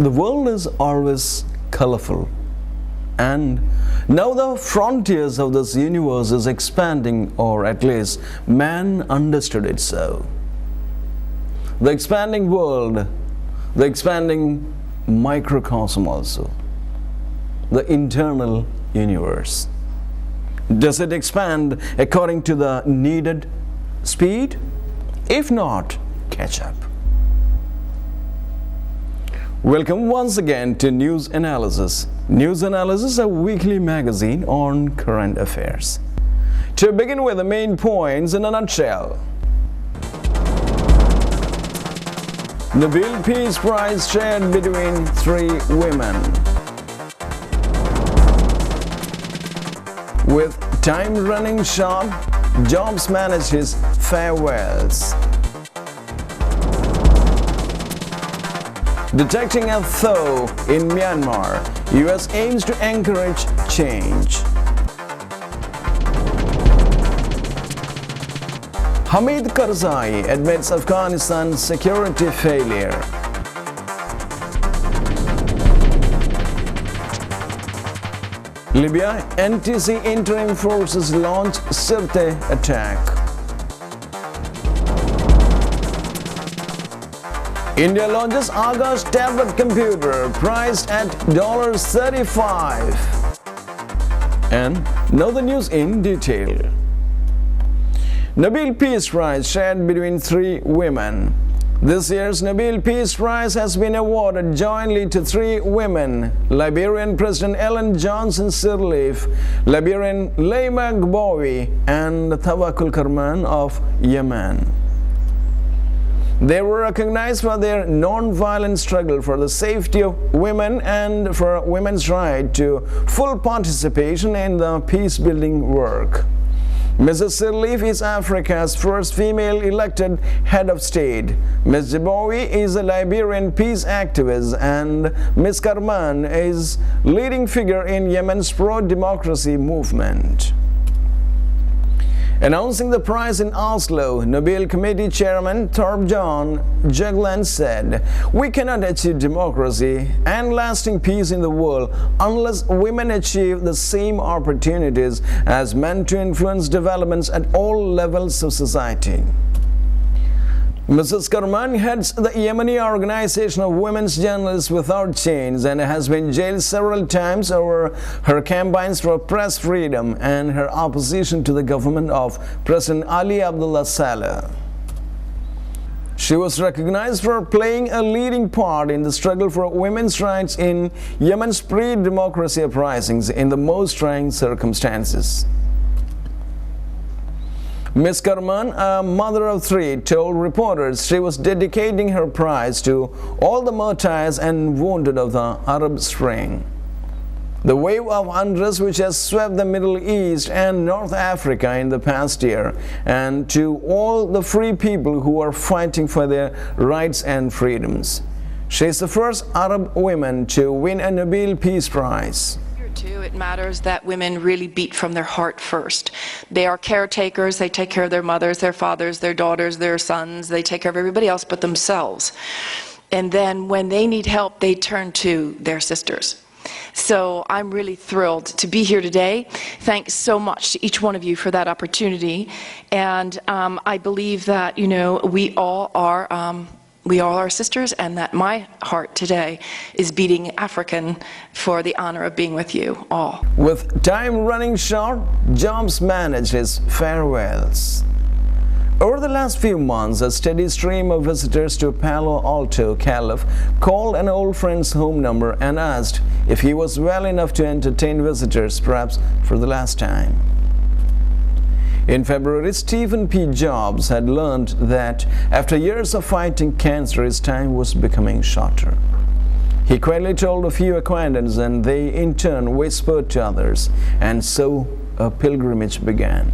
The world is always colorful, and now the frontiers of this universe is expanding, or at least man understood it so. The expanding world, the expanding microcosm also, the internal universe. Does it expand according to the needed speed? If not, catch up. Welcome once again to News Analysis. News Analysis, a weekly magazine on current affairs. To begin with the main points in a nutshell. Nobel Peace Prize shared between 3 women. With time running short, Jobs managed his farewells. Detecting a Thaw in Myanmar, US aims to encourage change. Hamid Karzai admits Afghanistan's security failure. Libya NTC interim forces launch Sirte attack. India launches Aakash tablet computer priced at $35. And now the news in detail. Nobel Peace Prize shared between 3 women. This year's Nobel Peace Prize has been awarded jointly to 3 women: Liberian President Ellen Johnson Sirleaf, Liberian Leila Gbowee, and Thaw of Yemen. They were recognized for their non-violent struggle for the safety of women and for women's right to full participation in the peace-building work. Mrs. Sirleaf is Africa's first female elected head of state. Ms. Gbowee is a Liberian peace activist, and Ms. Karman is leading figure in Yemen's pro-democracy movement. Announcing the prize in Oslo, Nobel Committee Chairman Thorbjørn Jagland said, "We cannot achieve democracy and lasting peace in the world unless women achieve the same opportunities as men to influence developments at all levels of society." Mrs. Karman heads the Yemeni Organization of Women's Journalists Without Chains and has been jailed several times over her campaigns for press freedom and her opposition to the government of President Ali Abdullah Saleh. She was recognized for playing a leading part in the struggle for women's rights in Yemen's pre-democracy uprisings in the most trying circumstances. Ms. Karman, a mother of 3, told reporters she was dedicating her prize to all the martyrs and wounded of the Arab Spring. The wave of unrest which has swept the Middle East and North Africa in the past year, and to all the free people who are fighting for their rights and freedoms. She is the first Arab woman to win a Nobel Peace Prize. Too, it matters that women really beat from their heart first. They are caretakers. They take care of their mothers, their fathers, their daughters, their sons. They take care of everybody else but themselves. And then when they need help, they turn to their sisters. So I'm really thrilled to be here today. Thanks so much to each one of you for that opportunity. And I believe that, we all are sisters, and that my heart today is beating African for the honor of being with you all. With time running short, Jobs managed his farewells. Over the last few months, a steady stream of visitors to Palo Alto, Calif, called an old friend's home number and asked if he was well enough to entertain visitors, perhaps for the last time. In February, Stephen P. Jobs had learned that after years of fighting cancer, his time was becoming shorter. He quietly told a few acquaintances, and they in turn whispered to others, and so a pilgrimage began.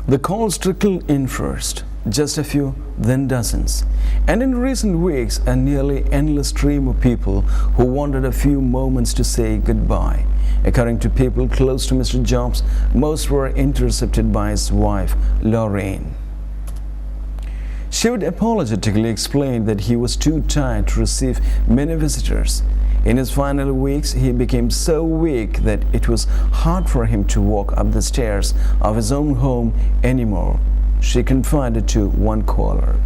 The calls trickled in first, just a few, then dozens, and in recent weeks a nearly endless stream of people who wanted a few moments to say goodbye. According to people close to Mr. Jobs, most were intercepted by his wife, Lorraine. She would apologetically explain that he was too tired to receive many visitors. In his final weeks, he became so weak that it was hard for him to walk up the stairs of his own home anymore, she confided to one caller.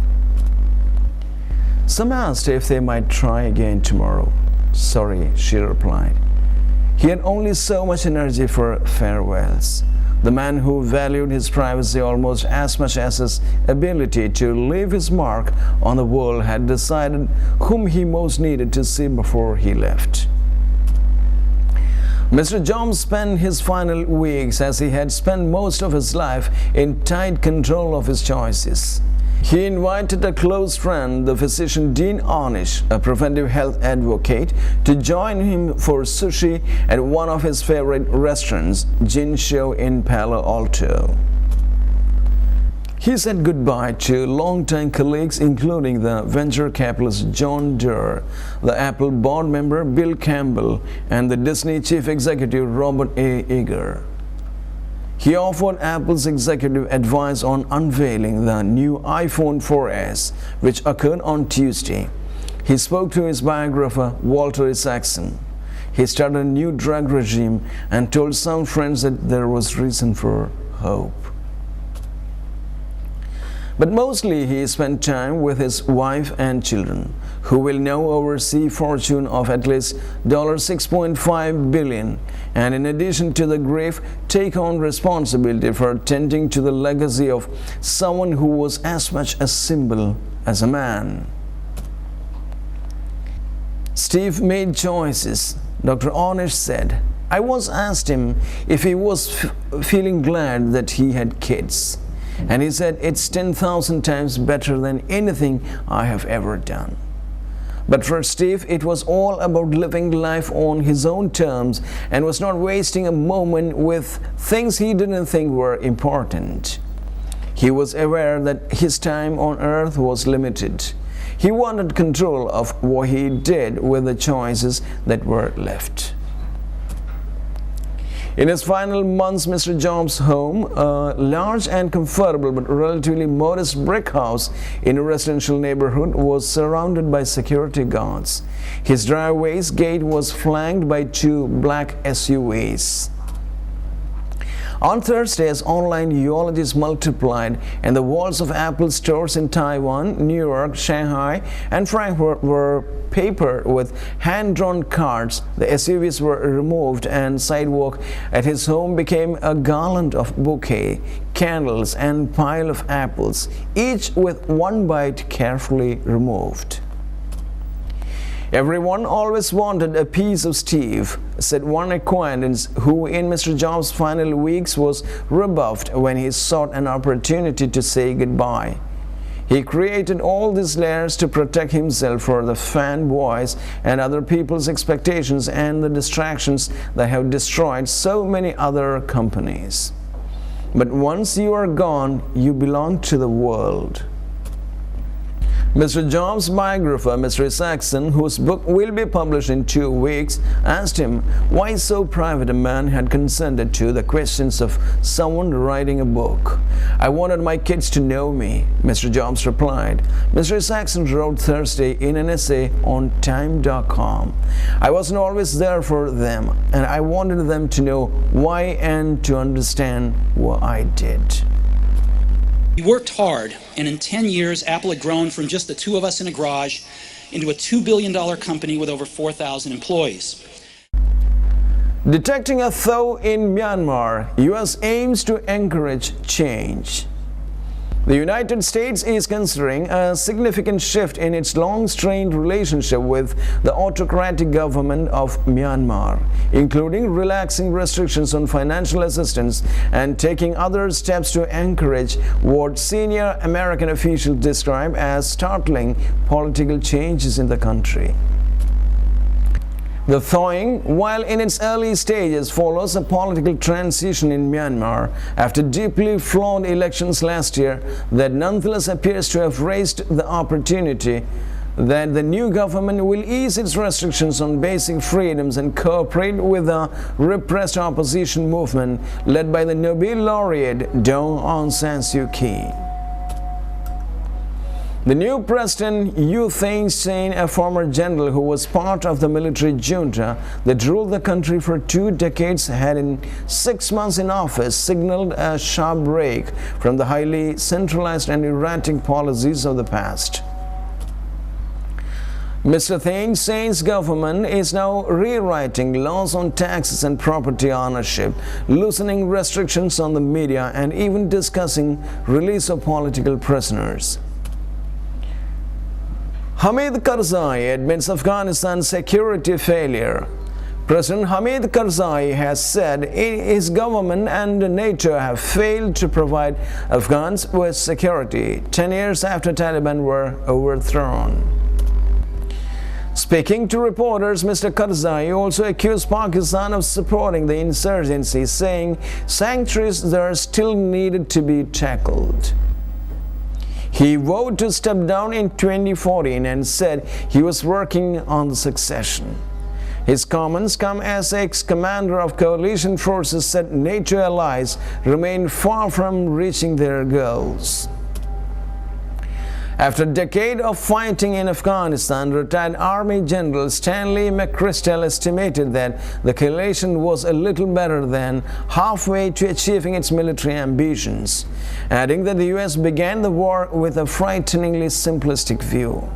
Some asked if they might try again tomorrow. Sorry, she replied. He had only so much energy for farewells. The man who valued his privacy almost as much as his ability to leave his mark on the world had decided whom he most needed to see before he left. Mr. Jones spent his final weeks, as he had spent most of his life, in tight control of his choices. He invited a close friend, the physician Dean Ornish, a preventive health advocate, to join him for sushi at one of his favorite restaurants, Jin Show in Palo Alto. He said goodbye to longtime colleagues including the venture capitalist John Doerr, the Apple board member Bill Campbell, and the Disney chief executive Robert A. Iger. He offered Apple's executive advice on unveiling the new iPhone 4S, which occurred on Tuesday. He spoke to his biographer, Walter Isaacson. He started a new drug regime and told some friends that there was reason for hope. But mostly he spent time with his wife and children, who will now oversee a fortune of at least $6.5 billion, and in addition to the grief, take on responsibility for tending to the legacy of someone who was as much a symbol as a man. Steve made choices, Dr. Ornish said. I once asked him if he was feeling glad that he had kids. And he said, it's 10,000 times better than anything I have ever done. But for Steve, it was all about living life on his own terms and was not wasting a moment with things he didn't think were important. He was aware that his time on earth was limited. He wanted control of what he did with the choices that were left. In his final months, Mr. Jobs' home, a large and comfortable but relatively modest brick house in a residential neighborhood, was surrounded by security guards. His driveway's gate was flanked by 2 black SUVs. On Thursday, as online eulogies multiplied and the walls of Apple stores in Taiwan, New York, Shanghai, and Frankfurt were papered with hand-drawn cards, the SUVs were removed and sidewalk at his home became a garland of bouquet, candles, and pile of apples, each with one bite carefully removed. Everyone always wanted a piece of Steve, said one acquaintance who in Mr. Jobs' final weeks was rebuffed when he sought an opportunity to say goodbye. He created all these layers to protect himself for the fanboys and other people's expectations and the distractions that have destroyed so many other companies. But once you are gone, you belong to the world. Mr. Jobs' biographer, Mr. Isaacson, whose book will be published in 2 weeks, asked him why so private a man had consented to the questions of someone writing a book. I wanted my kids to know me, Mr. Jobs replied. Mr. Isaacson wrote Thursday in an essay on Time.com. I wasn't always there for them, and I wanted them to know why and to understand what I did. We worked hard, and in 10 years, Apple had grown from just the 2 of us in a garage into a $2 billion company with over 4,000 employees. Detecting a Thaw in Myanmar, U.S. aims to encourage change. The United States is considering a significant shift in its long-strained relationship with the autocratic government of Myanmar, including relaxing restrictions on financial assistance and taking other steps to encourage what senior American officials describe as startling political changes in the country. The thawing, while in its early stages, follows a political transition in Myanmar after deeply flawed elections last year that nonetheless appears to have raised the opportunity that the new government will ease its restrictions on basic freedoms and cooperate with the repressed opposition movement led by the Nobel laureate Thaw Aung San Suu Kyi. The new president, Thein Sein, a former general who was part of the military junta that ruled the country for 2 decades, had in 6 months in office signaled a sharp break from the highly centralized and erratic policies of the past. Mr. Thein Sein's government is now rewriting laws on taxes and property ownership, loosening restrictions on the media, and even discussing release of political prisoners. Hamid Karzai admits Afghanistan's security failure. President Hamid Karzai has said his government and NATO have failed to provide Afghans with security 10 years after Taliban were overthrown. Speaking to reporters, Mr. Karzai also accused Pakistan of supporting the insurgency, saying sanctuaries there still needed to be tackled. He vowed to step down in 2014 and said he was working on the succession. His comments come as ex-commander of coalition forces said NATO allies remain far from reaching their goals. After a decade of fighting in Afghanistan, retired Army General Stanley McChrystal estimated that the coalition was a little better than halfway to achieving its military ambitions, adding that the US began the war with a frighteningly simplistic view.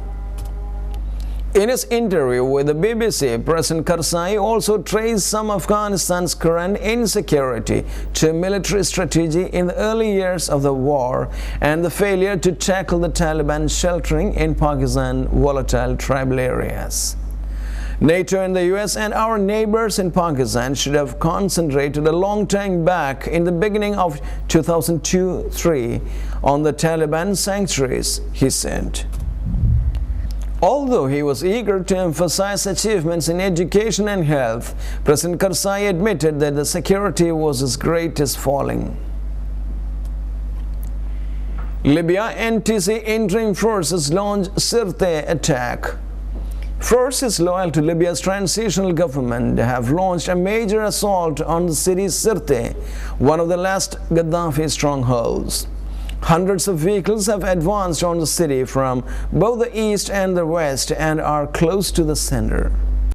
In his interview with the BBC, President Karzai also traced some of Afghanistan's current insecurity to military strategy in the early years of the war and the failure to tackle the Taliban sheltering in Pakistan's volatile tribal areas. NATO and the US and our neighbors in Pakistan should have concentrated a long time back in the beginning of 2002-03 on the Taliban sanctuaries, he said. Although he was eager to emphasize achievements in education and health, President Karzai admitted that the security was his greatest falling. Libya NTC interim forces launched Sirte attack. Forces loyal to Libya's transitional government have launched a major assault on the city Sirte, one of the last Gaddafi strongholds. Hundreds of vehicles have advanced on the city from both the east and the west and are close to the center.